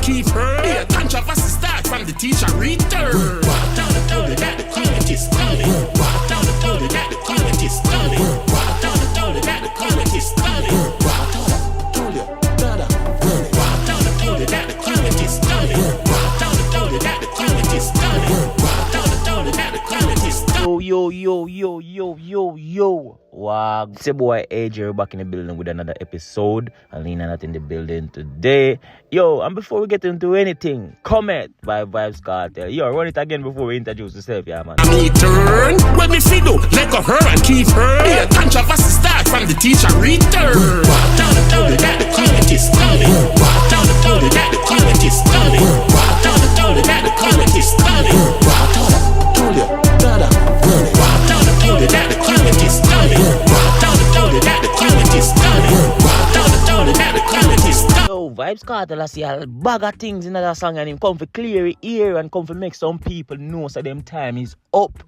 keep her. Yeah, controversy start from the teacher return. Walk down the toilet that the toilet is stunning. Walk down the toilet that the toilet is stunning. Walk down the toilet that the toilet is stunning. Walk down the toilet that the toilet is stunning. Walk down the toilet that the toilet is stunning. Walk down the toilet that the toilet is stunning. Yo. Wow, it's your boy AJ back in the building with another episode. Alina not in the building today. Yo, and before we get into anything, comment by Vybz Kartel. Yo, run it again before we introduce yourself, yeah, man. Me turn, when me see do, let go her and keep her. Yeah, controversy start from the teacher return. Walk down the toilet that the toilet is stunning. Walk down the toilet that the toilet is stunning. Walk down the toilet that the toilet is stunning. Walk down the toilet that the walk down the toilet that the toilet is stunning. Walk down the toilet that the toilet is stunning. Walk down the toilet that the toilet is stunning. Yo, Vybz Kartel, I see a bag of things in that song and him come for clear the ear and come for make some people know so them time is up.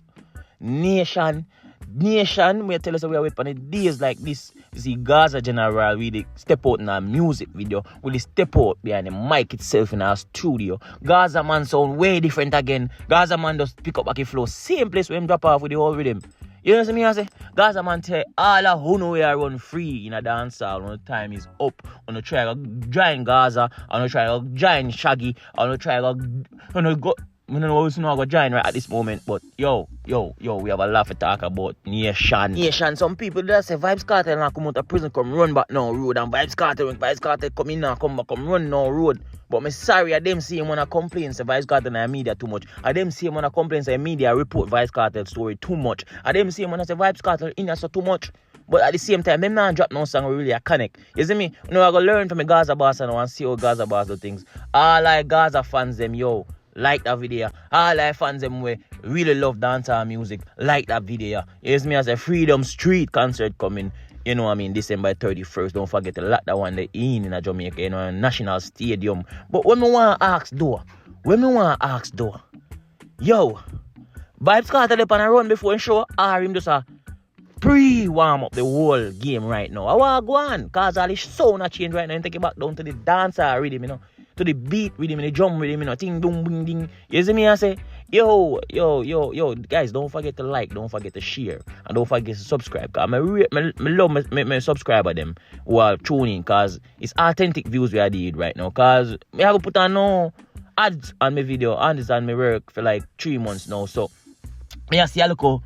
Nation, we tell us we are waiting on the days like this. You see, Gaza General really step out in a music video, really step out behind the mic itself in our studio. Gaza man sound way different again. Gaza man just pick up back a flow, same place where him drop off with the whole rhythm. You know what I say? Gaza man tell all of who know we are run free in a dance hall when the time is up. On the try to join Gaza, on the try to join Shaggy, on the try to go. I don't know who's not going to join right at this moment, but yo, we have a lot to talk about Nation. Some people that say Vybz Kartel now come out of prison, come run back now road, and Vybz Kartel come in now, come back, come run now road. But me sorry, I them see him when I complain say Vybz Kartel in the media too much. I them see him when I complain say media report Vybz Kartel story too much. I them see him when I say Vybz Kartel in so too much. But at the same time, them not drop no song really a connect. You see me? You know, I go learn from the Gaza boss and see how Gaza boss do things. All like Gaza fans them, yo. Like that video. All I fans them way really love dancehall music. Like that video. Here's me as a Freedom Street concert coming. You know what I mean? December 31st. Don't forget to lock that one the in a Jamaica, you know, a National Stadium. But when me want to ask though, yo, Vybz Kartel up on a run before the show, or him just a pre-warm up the whole game right now. I want to go on, because all this sound a change right now and take it back down to the dancehall rhythm, you know. To the beat with him, the drum with him, you know, ting, ding, ding, ding. You see me, I say, yo, guys, don't forget to like, don't forget to share, and don't forget to subscribe, because I love my subscriber them who are tuning, because it's authentic views we are doing right now, because I have to put on no ads on my video, ads on my work for like 3 months now, so I see a little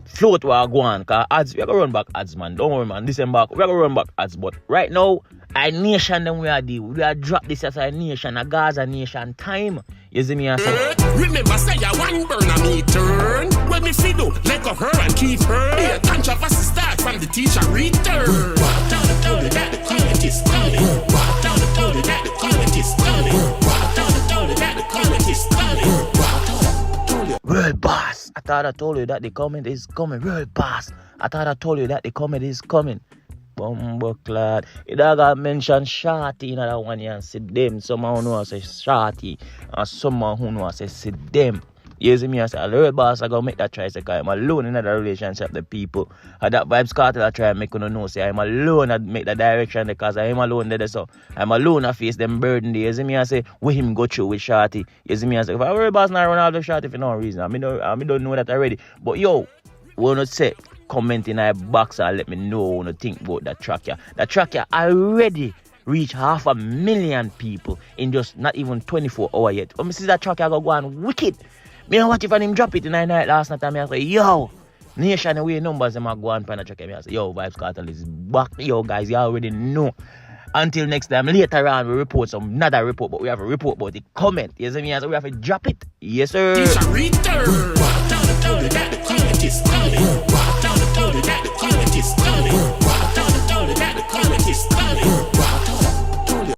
float where I go on, because ads, we are going to run back ads, man, don't worry, man, December, we are going to run back ads, but right now, a nation them we are deal. We are drop this as a nation, a Gaza nation time. You see me? Remember, say ya one burner me turn. When me see do, let go her and keep her. Yeah, controversy start from the teacher return. Walk down the toilet that the toilet is stunning. Walk down the toilet that the toilet is stunning. Walk down the toilet that the toilet is stunning. Walk down the toilet. World boss. I thought I told you that the comment is coming. World boss. I thought I told you that the comment is coming. Bumbleclad. It got mentioned Shorty in that one and see them. Someone who knows say Shorty and someone who knows say see them. You see me, I say, a little boss, I go make that try, say, I'm alone in that relationship, the people. And that Vybz Kartel, I try and make you know, say, I'm alone, I make that direction, because I'm alone there, so I'm alone, I face them burden there. You see me, I say, with him go through with Shorty. You see me, I say, if I worry boss, not run out of Shorty for no reason. I don't know that already. But yo, wanna say, comment in our box and let me know what you think about that track here. That track here already reached 500,000 people in just not even 24 hours yet. When I see that track here go on wicked. Me know what if I didn't drop it in the night last night and I say, yo, nation away numbers them go on for the track here. I say, yo, Vybz Kartel is back. Yo guys, you already know. Until next time, later on, we report another report, but we have a report about the comment. You see me? So we have to drop it. Yes, sir. Teacher return.